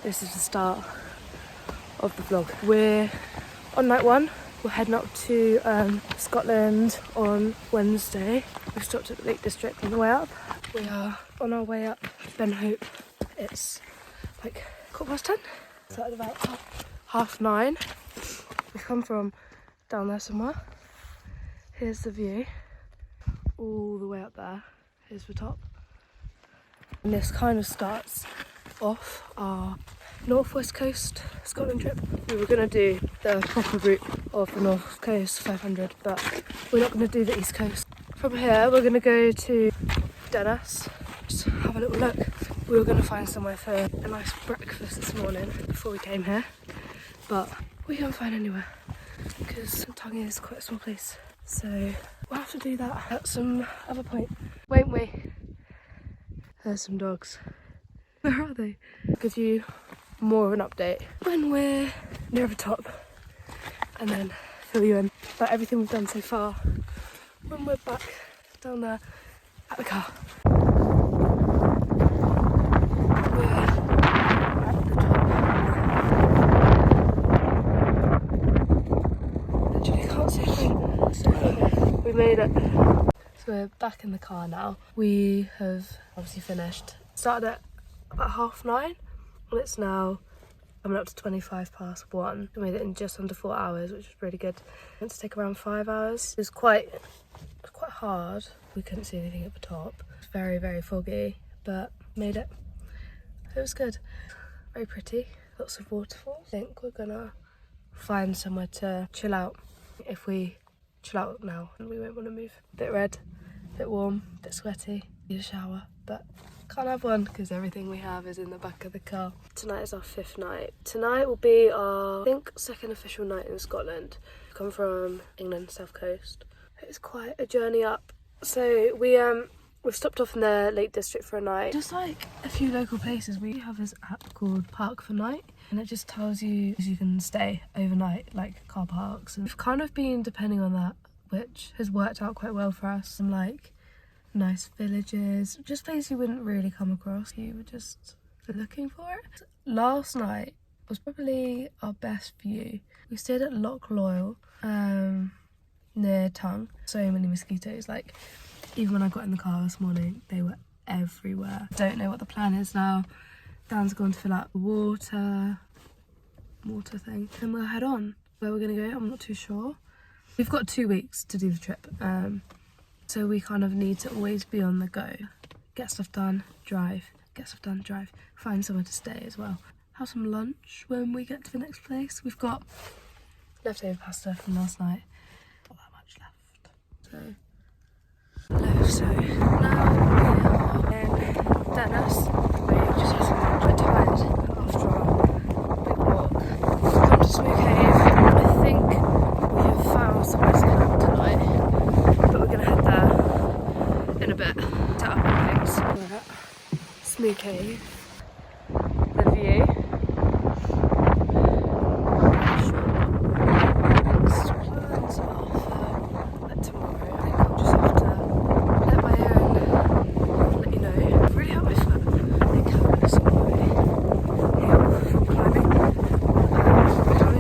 This is the start of the vlog. We're on night one. We're heading up to Scotland on Wednesday. We've stopped at the Lake District on the way up. We are on our way up Ben Hope. It's like 10:15. So at about 9:30. We've come from down there somewhere. Here's the view. All the way up there. Here's the top. And this kind of starts off our northwest coast Scotland trip. We were going to do the proper route of the north coast 500, but we're not going to do the east coast. From here we're going to go to Dennis, just have a little look. We were going to find somewhere for a nice breakfast this morning before we came here, but we can't find anywhere because Tongue is quite a small place, so we'll have to do that at some other point, won't we? There's some dogs. Where are they? I'll give you more of an update when we're near the top and then fill you in about everything we've done so far when we're back down there at the car. We're at the top. Literally can't see a thing. So we made it. So we're back in the car now. We have obviously finished. Started at about 9:30 and it's now coming up to 1:25. We made it in just under 4 hours, which was really good. It meant to take around 5 hours. It was quite hard. We couldn't see anything at the top. It was very, very foggy, but made it. It was good. Very pretty. Lots of waterfalls. I think we're gonna find somewhere to chill out. If we chill out now, we won't want to move. Bit red, bit warm, bit sweaty. Need a shower, but can't have one because everything we have is in the back of the car. Tonight is our 5th night. Tonight will be our, I think, 2nd official night in Scotland. We've come from England, south coast. It's quite a journey up. So we've stopped off in the Lake District for a night. Just like a few local places, we have this app called Park for Night, and it just tells you you can stay overnight, like car parks. And we've kind of been depending on that, which has worked out quite well for us. Some like nice villages, just places you wouldn't really come across. You were just looking for it. Last night was probably our best view. We stayed at Loch Loyal, near Tongue. So many mosquitoes. Like, even when I got in the car this morning, they were everywhere. Don't know what the plan is now. Dan's gone to fill out the water thing, and we'll head on. Where we're gonna go, I'm not too sure. We've got 2 weeks to do the trip. So we kind of need to always be on the go. Get stuff done, drive. Get stuff done, drive. Find somewhere to stay as well. Have some lunch when we get to the next place. We've got leftover pasta from last night. Not that much left. So now we are in Dennis. We're just quite tired after our big walk. We've come to Smoo Cave. I think we have found somewhere to camp tonight, but we're gonna head there in a bit. Set up and things. We're at Smoo Cave. The view. Next plans are for tomorrow. I think I'll just have to let my own let you know. I really hurt my foot. I think I'm some way hill from climbing.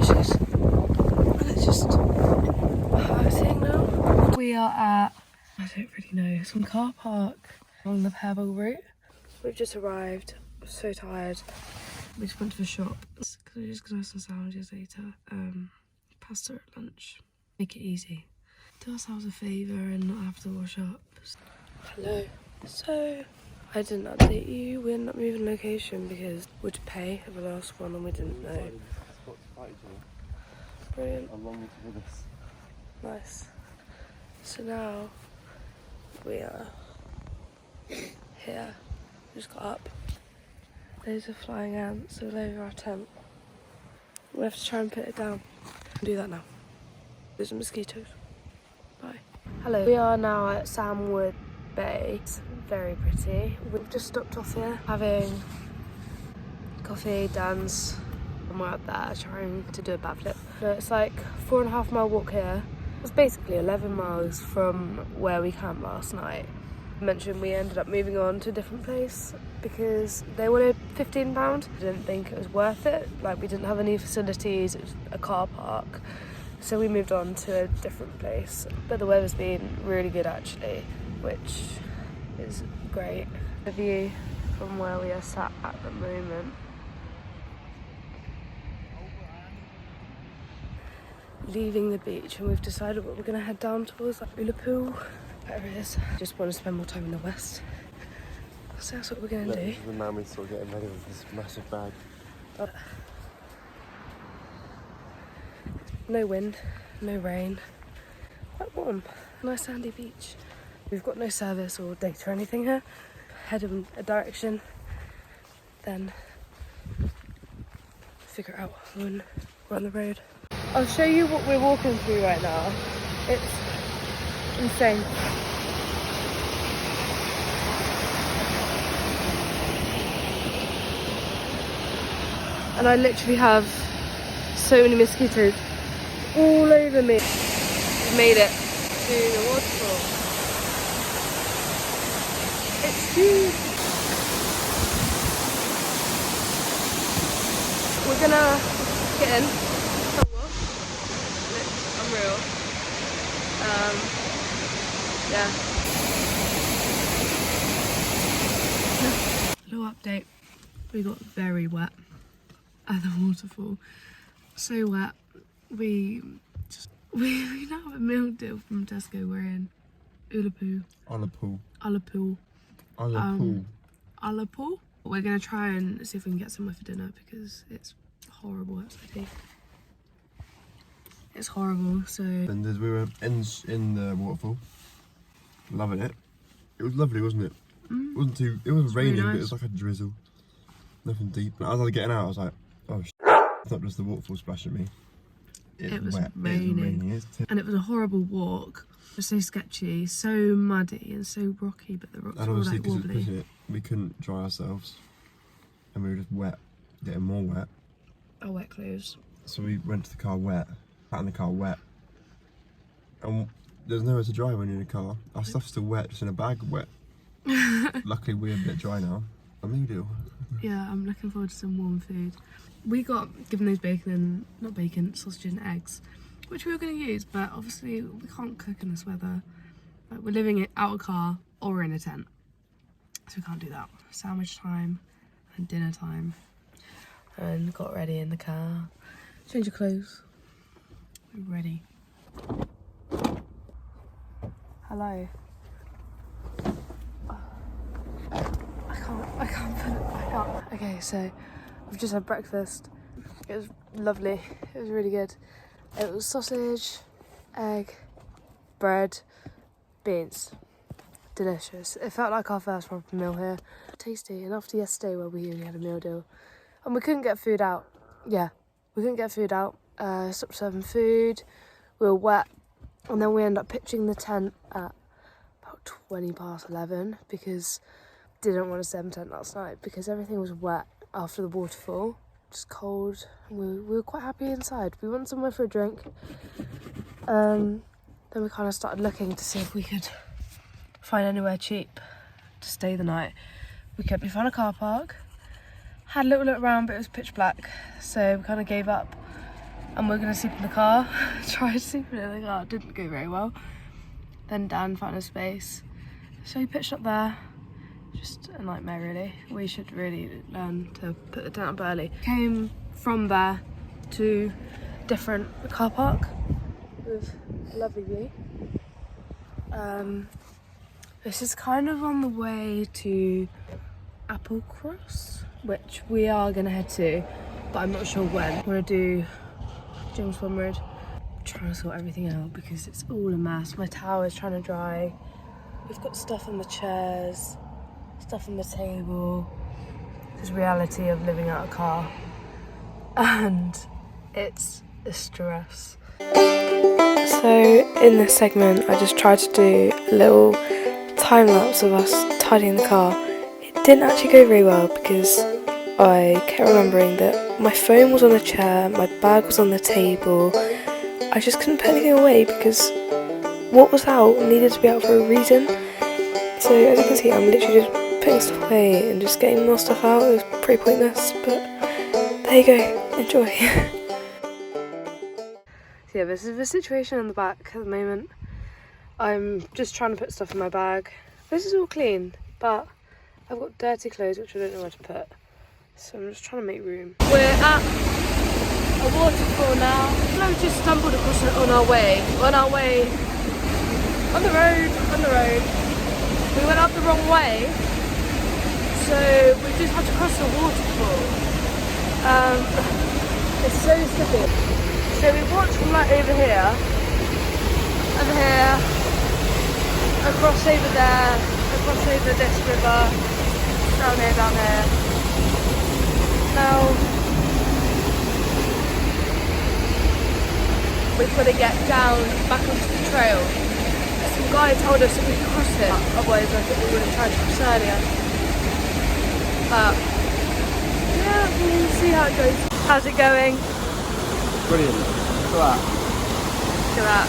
Issues. And it's just hurting now. We are at, I don't really know, some car park along the Pebble route. We've just arrived. I'm so tired. We just went to the shop because we're just gonna have some sandwiches later. Pasta at lunch. Make it easy. Do ourselves a favour and not have to wash up. Hello. So, I didn't update you. We're not moving location because we'd pay for the last one and we didn't know. Brilliant. I'm longing for this. Nice. So now we are here. We just got up. There's a flying ants all over our tent. We have to try and put it down. Do that now. There's mosquitoes. Bye. Hello. We are now at Samwood Bay. It's very pretty. We've just stopped off here having coffee, dance, and we're up there trying to do a backflip. So it's like 4.5 mile walk here. It's basically 11 miles from where we camped last night. I mentioned we ended up moving on to a different place because they wanted £15. I didn't think it was worth it. Like, we didn't have any facilities, it was a car park. So we moved on to a different place. But the weather's been really good actually, which is great. The view from where we are sat at the moment. Leaving the beach, and we've decided what we're going to head down towards, like Ullapool, whatever it is. Just want to spend more time in the west. So that's what we're going to do. This is the man we saw getting ready with this massive bag. No wind, no rain, quite warm, nice sandy beach. We've got no service or data or anything here. Head in a direction, then figure it out when we're on the road. I'll show you what we're walking through right now. It's insane. And I literally have so many mosquitoes all over me. We've made it to the waterfall. It's huge. We're gonna get in. Oh, well. It's unreal. Yeah. Little update. We got very wet at the waterfall. So wet. We now have a meal deal from Tesco. We're in Ullapool. Ullapool. We're gonna try and see if we can get somewhere for dinner because it's horrible outside. It's horrible. So. And as we were in the waterfall, loving it. It was lovely, wasn't it? It wasn't too. It was raining, really nice. But it was like a drizzle. Nothing deep. And as I was getting out, I was like, oh shit. It's not just the waterfall splashing me. It was wet. raining. It was raining. And it was a horrible walk. It was so sketchy, so muddy and so rocky, but the rocks And were obviously, like wobbly. because we couldn't dry ourselves, and we were just wet, getting more wet. Our wet clothes. So we went to the car wet, sat in the car wet, and there's nowhere to dry when you're in a car. Our stuff's still wet, just in a bag wet. Luckily, we're a bit dry now. A meal deal. Yeah, I'm looking forward to some warm food. We got given those sausages and eggs, which we were going to use, but obviously we can't cook in this weather. Like, we're living out of a car or in a tent, so we can't do that. Sandwich time and dinner time. And got ready in the car. Change your clothes. We're ready. Hello. I can't put it back up. Okay, so I've just had breakfast. It was lovely. It was really good. It was sausage, egg, bread, beans. Delicious. It felt like our first proper meal here. Tasty. And after yesterday where we only had a meal deal and we couldn't get food out. Yeah, we couldn't get food out. Stopped serving food. We were wet. And then we ended up pitching the tent at about 11:20 because didn't want to stay in the tent last night because everything was wet after the waterfall. Just cold. We were quite happy inside. We went somewhere for a drink. Then we kind of started looking to see if we could find anywhere cheap to stay the night. We found a car park. Had a little look around, but it was pitch black. So we kind of gave up. And we're going to sleep in the car. Tried sleeping in the car. It didn't go very well. Then Dan found a space. So we pitched up there. Just a nightmare really. We should really learn to put the tent up early. Came from there to different car park with a lovely view. This is kind of on the way to Applecross, which we are gonna head to, but I'm not sure when. I'm gonna do James Bond Road. I'm trying to sort everything out because it's all a mess. My towel is trying to dry. We've got stuff on the chairs. Stuff on the table. This is reality of living out a car, and it's a stress. So in this segment I just tried to do a little time lapse of us tidying the car. It didn't actually go very well because I kept remembering that my phone was on the chair, my bag was on the table. I just couldn't put anything away because what was out needed to be out for a reason. So as you can see, I'm literally just putting stuff away and just getting more stuff out. It was pretty pointless, but there you go, enjoy. So yeah, this is the situation in the back at the moment. I'm just trying to put stuff in my bag. This is all clean, but I've got dirty clothes which I don't know where to put. So I'm just trying to make room. We're at a waterfall now. Flo just stumbled across it on our way. On the road. We went up the wrong way, so we just had to cross the waterfall. It's so slippery. So we walked from like over here, across over there, across over this river, down here. Now we've got to get down back onto the trail. Some guy told us that we could cross it, otherwise I think we would have tried to cross earlier. But yeah, we'll see how it goes. How's it going? Brilliant. Look at that. Look at that.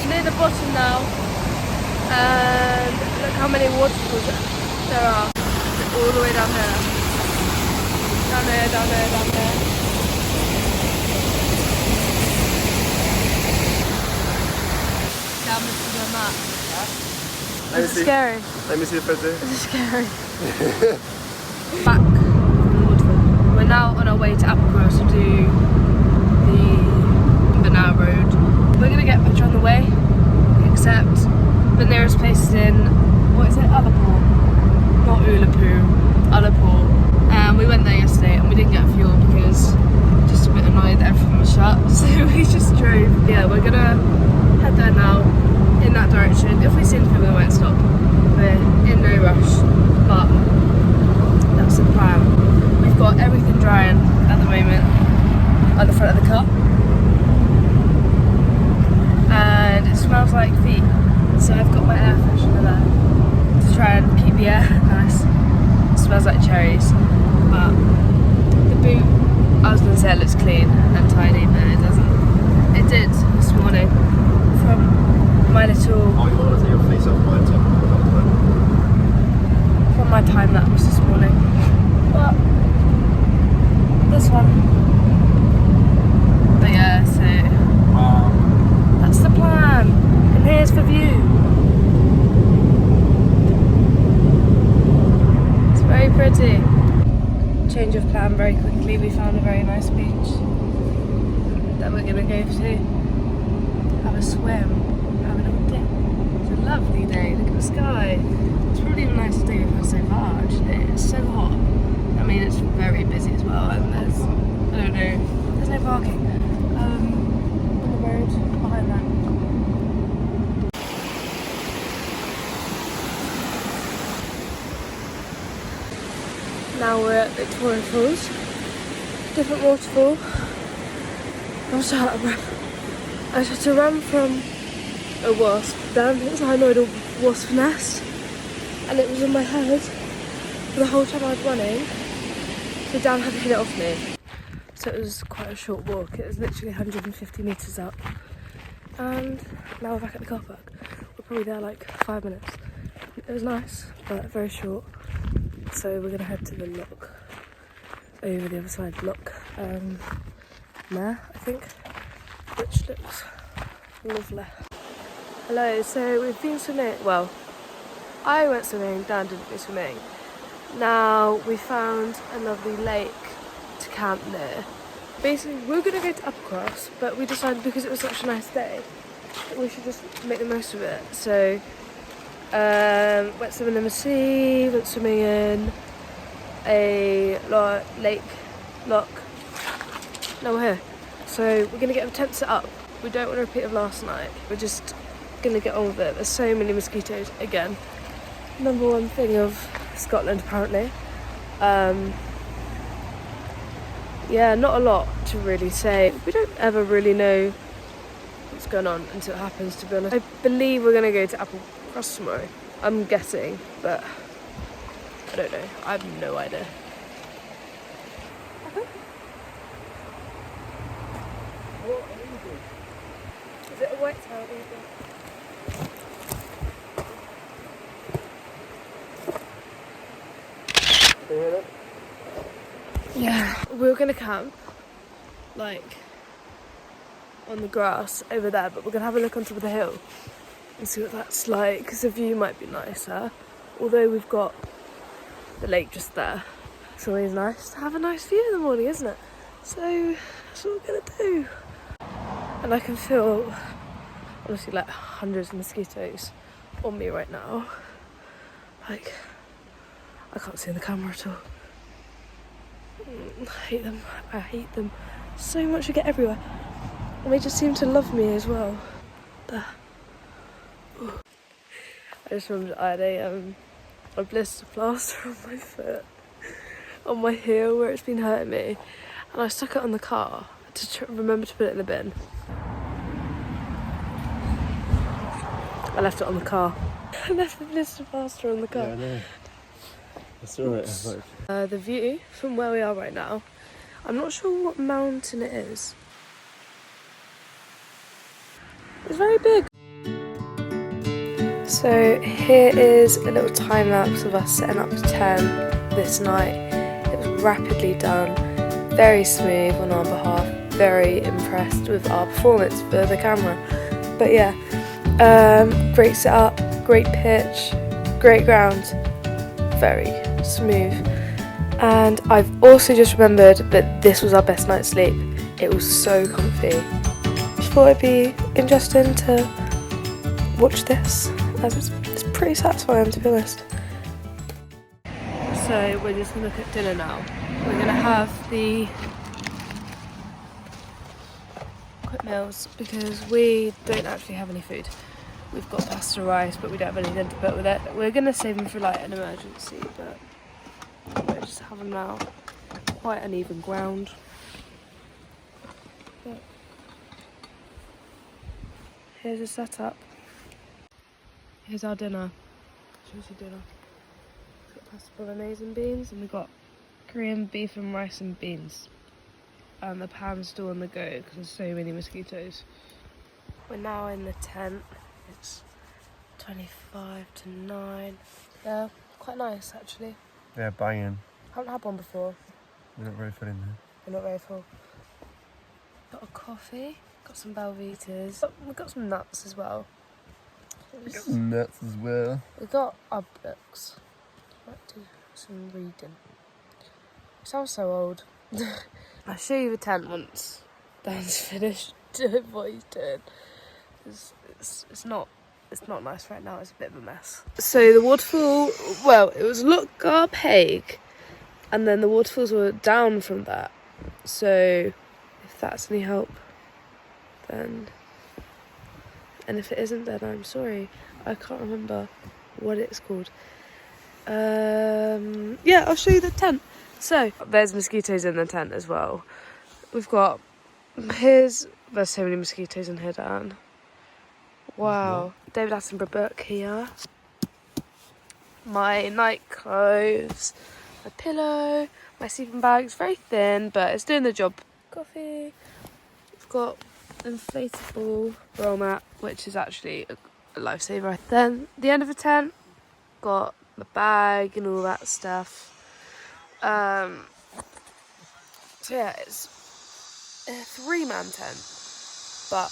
Near the bottom now, and look how many waterfalls there are all the way down there. Down there. Down the map. This is scary. Let me see the photo. This is scary. Back from the waterfall. We're now on our way to Applecross to do the Banana Road. We're gonna get a picture on the way, except the nearest place is in, what is it, Ullapool? Not Ullapool, Ullapool. We went there yesterday and we didn't get fuel because just a bit annoyed that everything was shut, so we just drove. Yeah, we're gonna head there now, in that direction. If we see anything, we won't stop. We're in no rush, but that's the plan. We've got everything drying at the moment at the front of the car, and it smells like feet. So I've got my air freshener there to try and keep the air nice. It smells like cherries, but the boot, I was going to say it looks clean and tidy, but it doesn't. It did this morning from my little... Oh, you want to take your face off my top? From my time lapse this morning. But this one. But yeah, so... Wow. That's the plan. And here's the view. It's very pretty. Change of plan very quickly. We found a very nice beach that we're gonna go to. Have a swim, have a little dip. It's a lovely day. Look at the sky. It's probably the nicest day we've had so far actually. It's so hot. I mean, it's very busy as well, and there's, I don't know, there's no parking on the road behind that. Now we're at Victoria Falls, different waterfall. I'm so out of breath. I just had to run from a wasp down inside a wasp nest, and it was in my head for the whole time I was running, so Dan had to hit it off me. So it was quite a short walk. It was literally 150 metres up, and now we're back at the car park. We're probably there like 5 minutes. It was nice, but very short. So we're gonna head to the lock, over the other side of the lock, there I think, which looks lovely. Hello, so we've been swimming, well, I went swimming, Dan didn't go swimming. Now we found a lovely lake to camp near. Basically we were gonna go to Applecross, but we decided because it was such a nice day that we should just make the most of it. So went swimming in the sea, went swimming in a lake lock. Now we're here. So we're gonna get a tent set up. We don't want to repeat of last night. We're just gonna get on with it. There's so many mosquitoes again. Number one thing of Scotland apparently. Yeah, not a lot to really say. We don't ever really know what's going on until it happens, to be honest. I believe we're gonna go to Applecross tomorrow. I'm guessing, but I don't know. I have no idea. how easy. Can you hear that? Yeah, we were gonna camp, like, on the grass over there, but we're gonna have a look on top of the hill and see what that's like, because the view might be nicer. Although we've got the lake just there. It's always nice to have a nice view in the morning, isn't it? So that's what we're gonna do. And I can feel, honestly, like hundreds of mosquitoes on me right now. Like, I can't see in the camera at all. I hate them. I hate them so much. They get everywhere. And they just seem to love me as well. There. Ooh. I just remembered I had a blister plaster on my foot, on my heel where it's been hurting me, and I stuck it on the car to remember to put it in the bin. I left it on the car. I left the blister plaster on the car. Yeah, I know. That's alright. The view from where we are right now, I'm not sure what mountain it is. It's very big. So here is a little time lapse of us setting up the tent this night. It was rapidly done, very smooth on our behalf, very impressed with our performance for the camera. But yeah, great setup, great pitch, great ground, very smooth. And I've also just remembered that this was our best night's sleep. It was so comfy. Just thought it'd be interesting to watch this, as it's pretty satisfying, to be honest. So we're just gonna cook dinner now. We're gonna have the quick meals because we don't actually have any food. We've got pasta rice, but we don't have anything to put with it. We're gonna save them for like an emergency, but we're just having now quite uneven ground. But here's the setup. Here's our dinner. Shows you dinner. We've got pasta bolognese and beans, and we've got Korean beef and rice and beans. And the pan's still on the go because there's so many mosquitoes. We're now in the tent. It's 25 to 9. Yeah, quite nice actually. Yeah, banging. Haven't had one before. We're not very full in there. We're not very full. Got a coffee, got some Belvitas. We've got some nuts as well. We got some nuts as well. We got our books. Might do some reading. It sounds so old. I'll show you the tent once Dan's finished doing what he's doing. It's not nice right now. It's a bit of a mess. So the waterfall, well, it was Lochgar Haig, and then the waterfalls were down from that. So if that's any help, then, and if it isn't, then I'm sorry. I can't remember what it's called. Yeah, I'll show you the tent. So there's mosquitoes in the tent as well. We've got there's so many mosquitoes in here, Dan. Wow. David Attenborough book here. My night clothes, my pillow, my sleeping bag. It's very thin, but it's doing the job. Coffee. We've got an inflatable roll mat, which is actually a lifesaver. Then the end of the tent, got the bag and all that stuff. So yeah, it's a 3-man tent, but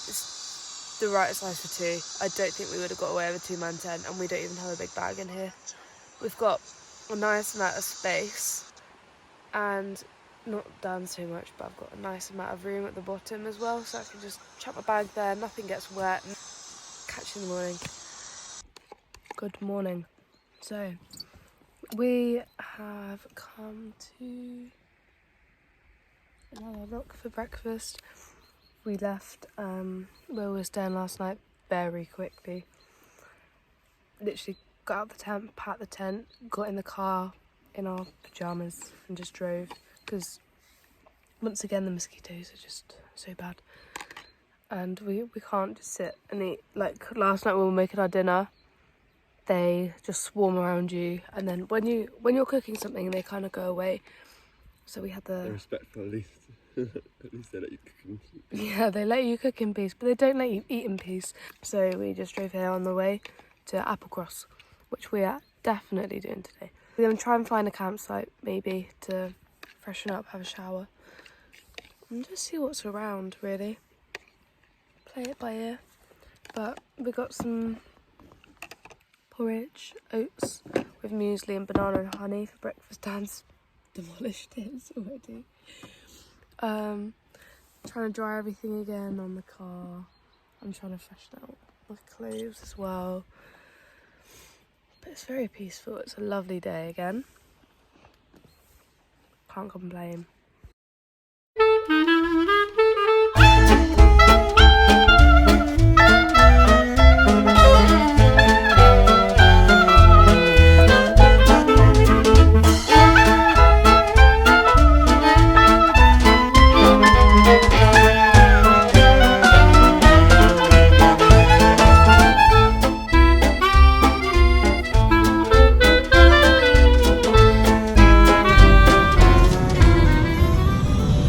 it's the right size for 2. I don't think we would have got away with a 2-man tent, and we don't even have a big bag in here. We've got a nice amount of space, and not done so much, but I've got a nice amount of room at the bottom as well, so I can just chuck my bag there, nothing gets wet, and catch you in the morning. Good morning. So we have come to another look for breakfast. We left where we were staying last night very quickly. Literally got out the tent, packed the tent, got in the car in our pyjamas and just drove, because once again the mosquitoes are just so bad. And we can't just sit and eat. Like last night when we were making our dinner, they just swarm around you, and then when you're cooking something they kind of go away. So we had They're respectful at least. At least they let you cook in peace. Yeah, they let you cook in peace, but they don't let you eat in peace. So we just drove here on the way to Applecross, which we are definitely doing today. We're going to try and find a campsite, maybe, to freshen up, have a shower, and just see what's around, really. Play it by ear. But we got some porridge, oats with muesli and banana and honey for breakfast. Dan's demolished it already. Trying to dry everything again on the car. I'm trying to freshen out my clothes as well. But it's very peaceful. It's a lovely day again. Can't complain.